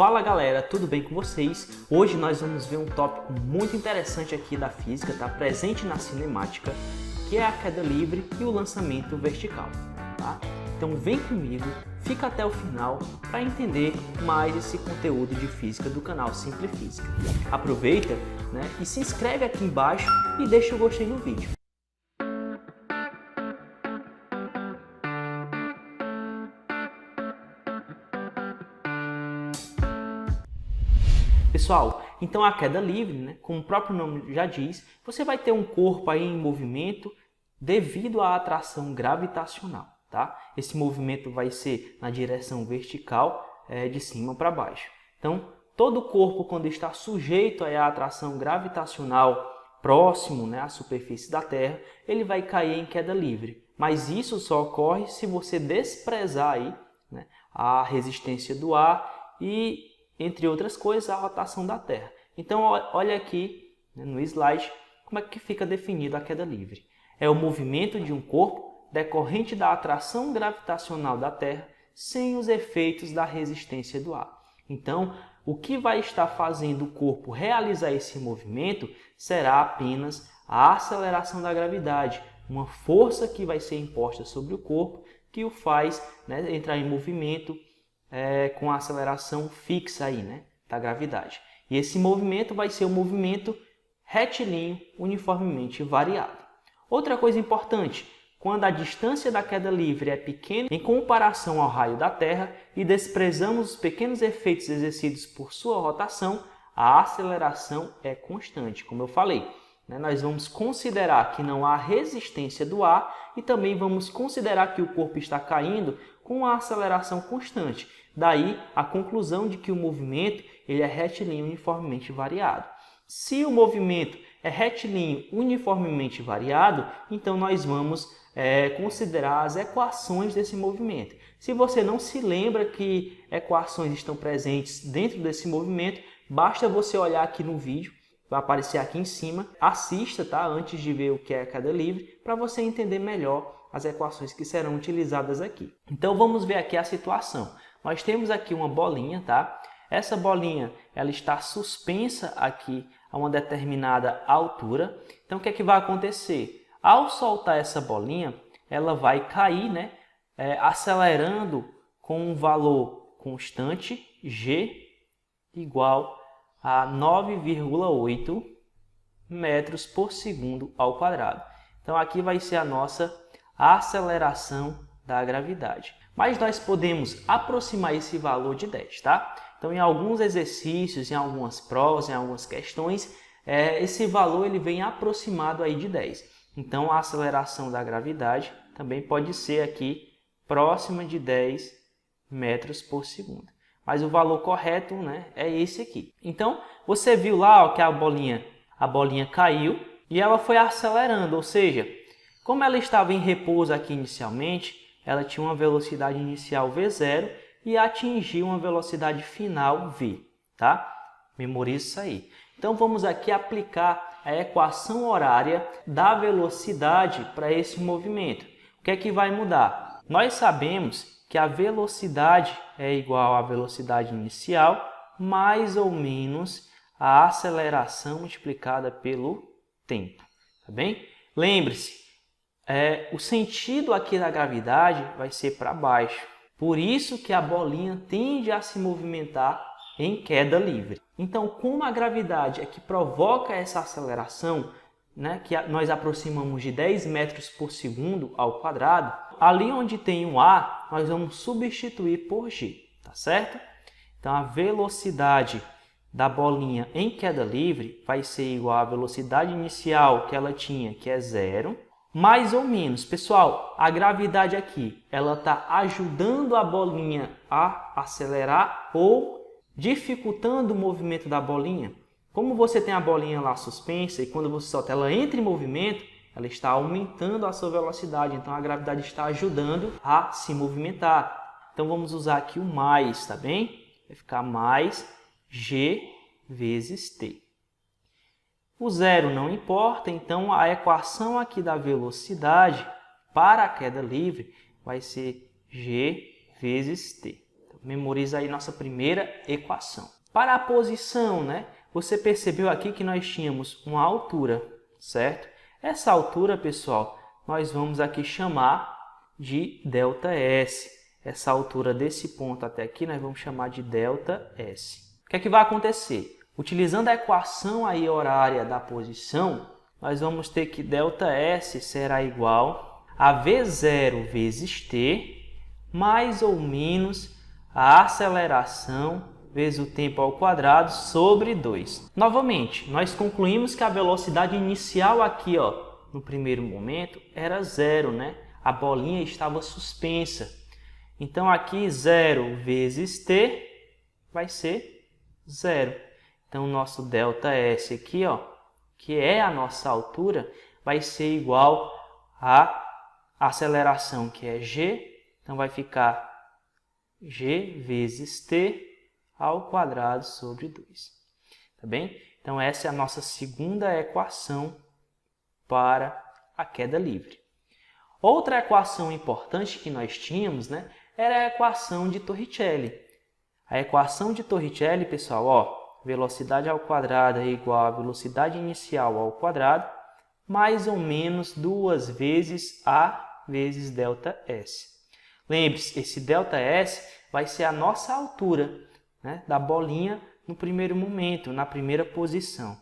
Fala galera, tudo bem com vocês? Hoje nós vamos ver um tópico muito interessante aqui da física, tá? Presente na cinemática, que é a queda livre e o lançamento vertical, tá? Então vem comigo, fica até o final para entender mais esse conteúdo de física do canal Simple Física. Aproveita, né, e se inscreve aqui embaixo e deixa o gostei no vídeo. Pessoal, então a queda livre, né, como o próprio nome já diz, você vai ter um corpo aí em movimento devido à atração gravitacional, tá? Esse movimento vai ser na direção vertical, de cima para baixo. Então, todo corpo, quando está sujeito à atração gravitacional próximo, né, à superfície da Terra, ele vai cair em queda livre. Mas isso só ocorre se você desprezar aí, né, a resistência do ar e, entre outras coisas, a rotação da Terra. Então, olha aqui, né, no slide como é que fica definido a queda livre. É o movimento de um corpo decorrente da atração gravitacional da Terra sem os efeitos da resistência do ar. Então, o que vai estar fazendo o corpo realizar esse movimento será apenas a aceleração da gravidade, uma força que vai ser imposta sobre o corpo que o faz, né, entrar em movimento com a aceleração fixa aí, né, da gravidade. E esse movimento vai ser um movimento retilíneo uniformemente variado. Outra coisa importante, quando a distância da queda livre é pequena em comparação ao raio da Terra e desprezamos os pequenos efeitos exercidos por sua rotação, a aceleração é constante, como eu falei. Nós vamos considerar que não há resistência do ar e também vamos considerar que o corpo está caindo com a aceleração constante. Daí a conclusão de que o movimento ele é retilíneo uniformemente variado. Se o movimento é retilíneo uniformemente variado, então nós vamos considerar as equações desse movimento. Se você não se lembra que equações estão presentes dentro desse movimento, basta você olhar aqui no vídeo, vai aparecer aqui em cima, assista, tá, antes de ver o que é a queda livre, para você entender melhor as equações que serão utilizadas aqui. Então vamos ver aqui a situação. Nós temos aqui uma bolinha, tá? Essa bolinha ela está suspensa aqui a uma determinada altura. Então o que é que vai acontecer? Ao soltar essa bolinha, ela vai cair, né, acelerando com um valor constante, g, igual a 9,8 metros por segundo ao quadrado. Então aqui vai ser a nossa aceleração da gravidade. Mas nós podemos aproximar esse valor de 10, tá? Então em alguns exercícios, em algumas provas, em algumas questões, esse valor ele vem aproximado aí de 10. Então a aceleração da gravidade também pode ser aqui próxima de 10 metros por segundo. Mas o valor correto, né, é esse aqui. Então você viu lá, ó, que a bolinha caiu e ela foi acelerando, ou seja, como ela estava em repouso aqui inicialmente, ela tinha uma velocidade inicial v0 e atingiu uma velocidade final v, tá? Memorize isso aí. Então vamos aqui aplicar a equação horária da velocidade para esse movimento. O que é que vai mudar? Nós sabemos que a velocidade é igual à velocidade inicial mais ou menos a aceleração multiplicada pelo tempo, tá bem? Lembre-se, o sentido aqui da gravidade vai ser para baixo. Por isso que a bolinha tende a se movimentar em queda livre. Então, como a gravidade é que provoca essa aceleração, né, que nós aproximamos de 10 metros por segundo ao quadrado, ali onde tem um A, nós vamos substituir por G, tá certo? Então, a velocidade da bolinha em queda livre vai ser igual à velocidade inicial que ela tinha, que é 0, mais ou menos. Pessoal, a gravidade aqui, ela está ajudando a bolinha a acelerar ou dificultando o movimento da bolinha. Como você tem a bolinha lá suspensa e quando você solta ela entra em movimento, ela está aumentando a sua velocidade. Então a gravidade está ajudando a se movimentar. Então vamos usar aqui o mais, tá bem? Vai ficar mais g vezes t. O zero não importa, então a equação aqui da velocidade para a queda livre vai ser g vezes t. Tá Memoriza aí nossa primeira equação. Para a posição, né? Você percebeu aqui que nós tínhamos uma altura, certo? Essa altura, pessoal, nós vamos aqui chamar de ΔS. Essa altura desse ponto até aqui, nós vamos chamar de ΔS. O que é que vai acontecer? Utilizando a equação aí horária da posição, nós vamos ter que ΔS será igual a V0 vezes t, mais ou menos a aceleração vezes o tempo ao quadrado sobre 2. Novamente, nós concluímos que a velocidade inicial aqui, ó, no primeiro momento, era 0, né? A bolinha estava suspensa. Então, aqui 0 vezes t vai ser 0. Então, o nosso ΔS aqui, ó, que é a nossa altura, vai ser igual à aceleração, que é g. Então, vai ficar g vezes t ao quadrado sobre 2. Tá bem? Então, essa é a nossa segunda equação para a queda livre. Outra equação importante que nós tínhamos, né, era a equação de Torricelli. A equação de Torricelli, pessoal, ó, velocidade ao quadrado é igual à velocidade inicial ao quadrado, mais ou menos 2 vezes A vezes ΔS. Lembre-se, esse ΔS vai ser a nossa altura, né, da bolinha no primeiro momento, na primeira posição.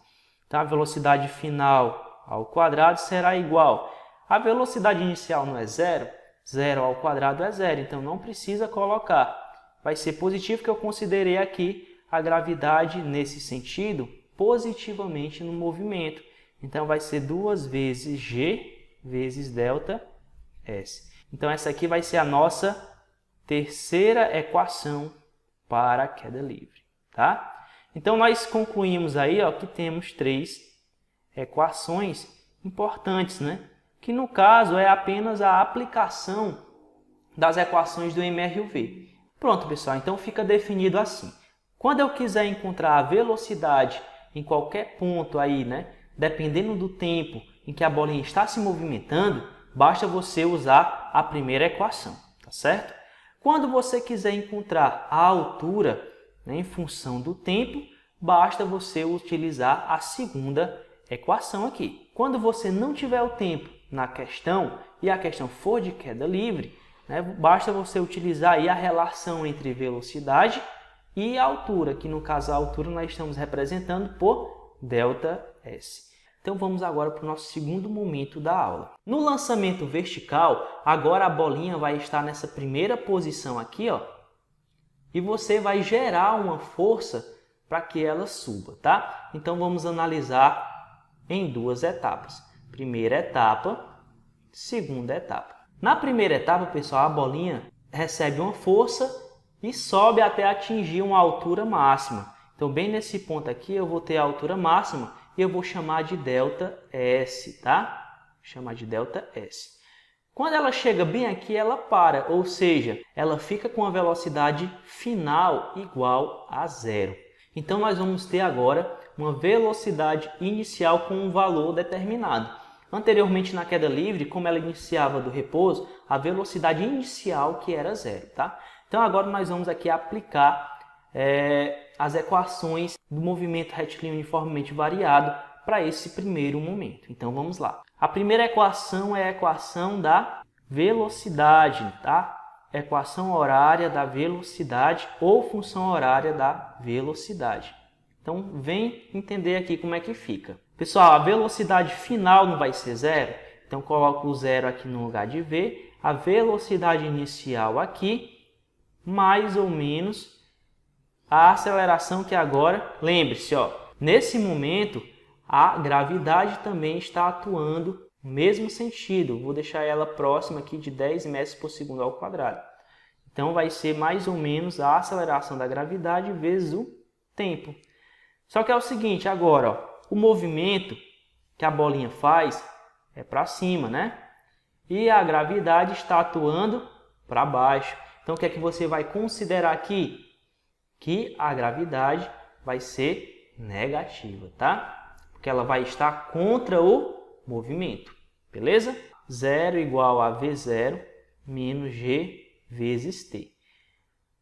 Então, a velocidade final ao quadrado será igual. A velocidade inicial não é 0? 0 ao quadrado é 0, então não precisa colocar. Vai ser positivo que eu considerei aqui a gravidade nesse sentido positivamente no movimento. Então, vai ser 2 vezes g vezes ΔS. Então, essa aqui vai ser a nossa terceira equação para a queda livre, tá? Então, nós concluímos aí, ó, que temos 3 equações importantes, né? Que no caso é apenas a aplicação das equações do MRUV. Pronto, pessoal, então fica definido assim. Quando eu quiser encontrar a velocidade em qualquer ponto aí, né, dependendo do tempo em que a bolinha está se movimentando, basta você usar a primeira equação, tá certo? Quando você quiser encontrar a altura, né, em função do tempo, basta você utilizar a segunda equação aqui. Quando você não tiver o tempo na questão e a questão for de queda livre, né, basta você utilizar aí a relação entre velocidade e altura, que no caso a altura nós estamos representando por ΔS. Então vamos agora para o nosso segundo momento da aula. No lançamento vertical, agora a bolinha vai estar nessa primeira posição aqui, ó, e você vai gerar uma força para que ela suba, tá? Então vamos analisar em 2 etapas. Primeira etapa, segunda etapa. Na primeira etapa, pessoal, a bolinha recebe uma força e sobe até atingir uma altura máxima. Então, bem nesse ponto aqui, eu vou ter a altura máxima e eu vou chamar de ΔS, tá? Chamar de ΔS. Quando ela chega bem aqui, ela para, ou seja, ela fica com a velocidade final igual a 0. Então, nós vamos ter agora uma velocidade inicial com um valor determinado. Anteriormente, na queda livre, como ela iniciava do repouso, a velocidade inicial que era 0, tá? Então, agora nós vamos aqui aplicar as equações do movimento retilíneo uniformemente variado para esse primeiro momento. Então, vamos lá. A primeira equação é a equação da velocidade, tá? Equação horária da velocidade ou função horária da velocidade. Então, vem entender aqui como é que fica. Pessoal, a velocidade final não vai ser 0? Então, coloco o 0 aqui no lugar de V. A velocidade inicial aqui, mais ou menos a aceleração que agora, lembre-se, ó, nesse momento, a gravidade também está atuando no mesmo sentido. Vou deixar ela próxima aqui de 10 metros por segundo ao quadrado. Então, vai ser mais ou menos a aceleração da gravidade vezes o tempo. Só que é o seguinte, agora, ó, o movimento que a bolinha faz é para cima, né? E a gravidade está atuando para baixo. Então, o que é que você vai considerar aqui? Que a gravidade vai ser negativa, tá? Porque ela vai estar contra o movimento, beleza? 0 igual a V0 menos G vezes T.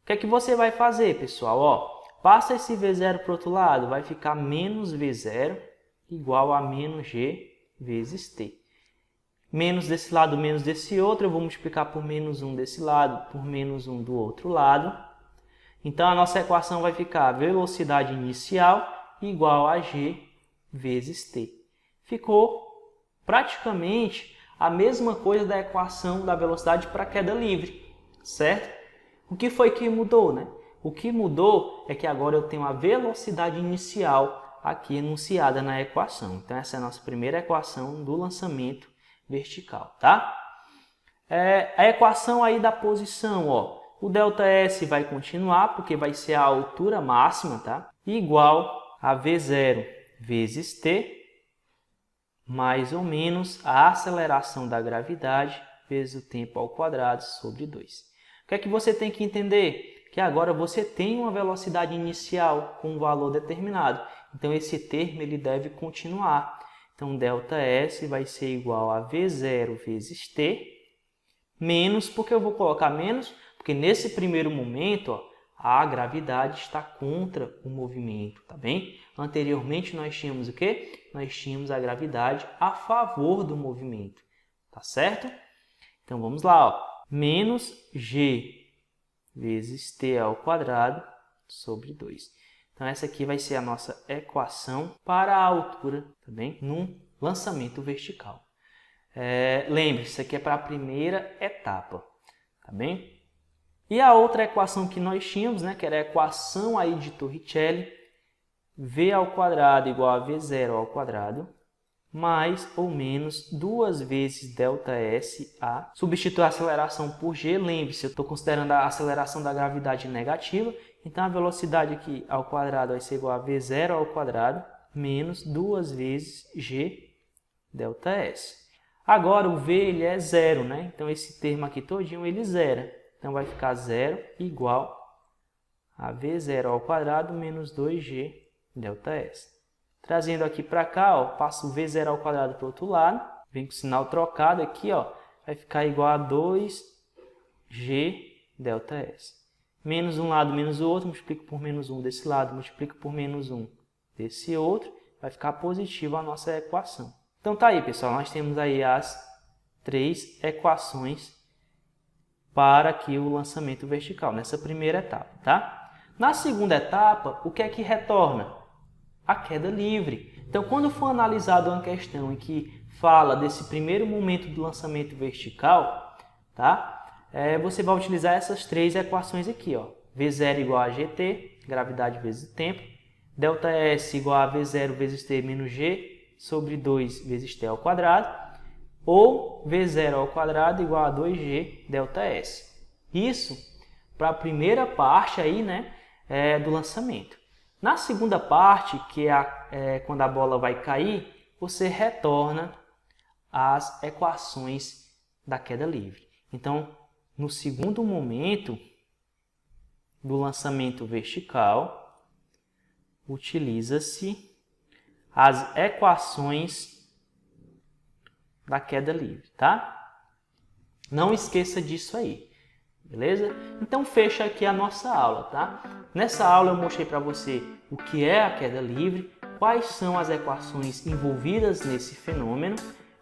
O que é que você vai fazer, pessoal? Ó, passa esse V0 para o outro lado, vai ficar menos V0 igual a menos G vezes T. Menos desse lado, menos desse outro, eu vou multiplicar por menos 1 desse lado, por menos 1 do outro lado. Então, a nossa equação vai ficar velocidade inicial igual a G vezes T. Ficou praticamente a mesma coisa da equação da velocidade para queda livre, certo? O que foi que mudou, né? O que mudou é que agora eu tenho a velocidade inicial aqui enunciada na equação. Então, essa é a nossa primeira equação do lançamento vertical, tá? A equação aí da posição, ó, o ΔS vai continuar, porque vai ser a altura máxima, tá? Igual a V0 vezes T, mais ou menos a aceleração da gravidade vezes o tempo ao quadrado sobre 2. O que é que você tem que entender? Que agora você tem uma velocidade inicial com um valor determinado. Então, esse termo ele deve continuar. Então, ΔS vai ser igual a V0 vezes T, menos, porque eu vou colocar menos? Porque nesse primeiro momento, ó, a gravidade está contra o movimento, tá bem? Anteriormente nós tínhamos o quê? Nós tínhamos a gravidade a favor do movimento, tá certo? Então vamos lá, ó. Menos G vezes T ao quadrado sobre 2. Então essa aqui vai ser a nossa equação para a altura, tá bem? Num lançamento vertical. Lembre-se, isso aqui é para a primeira etapa, tá bem? E a outra equação que nós tínhamos, né, que era a equação aí de Torricelli, V ao quadrado igual a V0 ao quadrado, mais ou menos 2 vezes ΔSA. Substitui a aceleração por G, lembre-se, eu estou considerando a aceleração da gravidade negativa, então a velocidade aqui ao quadrado vai ser igual a V0 ao quadrado, menos 2 vezes G ΔS. Agora o V ele é zero, né? Então esse termo aqui todinho ele zera. Então, vai ficar 0 igual a V0 ao quadrado menos 2G ΔS. Trazendo aqui para cá, ó, passo o V0 ao quadrado para o outro lado. Vem com o sinal trocado aqui, ó, vai ficar igual a 2G ΔS. Menos um lado, menos o outro, multiplico por menos 1 desse lado, multiplico por menos 1 desse outro. Vai ficar positiva a nossa equação. Então, tá aí, pessoal. Nós temos aí as 3 equações para aqui o lançamento vertical, nessa primeira etapa, tá? Na segunda etapa, o que é que retorna? A queda livre. Então, quando for analisado uma questão em que fala desse primeiro momento do lançamento vertical, tá? Você vai utilizar essas 3 equações aqui, ó. V0 igual a GT, gravidade vezes o tempo, ΔS igual a V0 vezes T menos G sobre 2 vezes T ao quadrado, ou V0 ao quadrado igual a 2G ΔS. Isso para a primeira parte aí, né, do lançamento. Na segunda parte, que é quando a bola vai cair, você retorna as equações da queda livre. Então, no segundo momento do lançamento vertical, utiliza-se as equações da queda livre, tá? Não esqueça disso aí, beleza? Então fecha aqui a nossa aula, tá? Nessa aula eu mostrei para você o que é a queda livre, quais são as equações envolvidas nesse fenômeno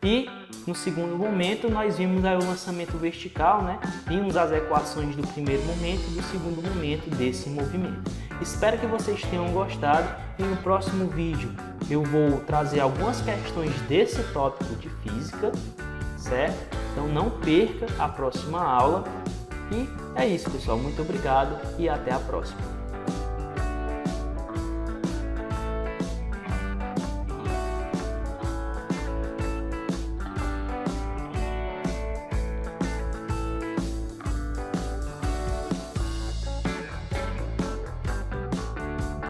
e no segundo momento nós vimos aí o lançamento vertical, né? Vimos as equações do primeiro momento e do segundo momento desse movimento. Espero que vocês tenham gostado e no próximo vídeo eu vou trazer algumas questões desse tópico de física, certo? Então não perca a próxima aula. E é isso, pessoal. Muito obrigado e até a próxima.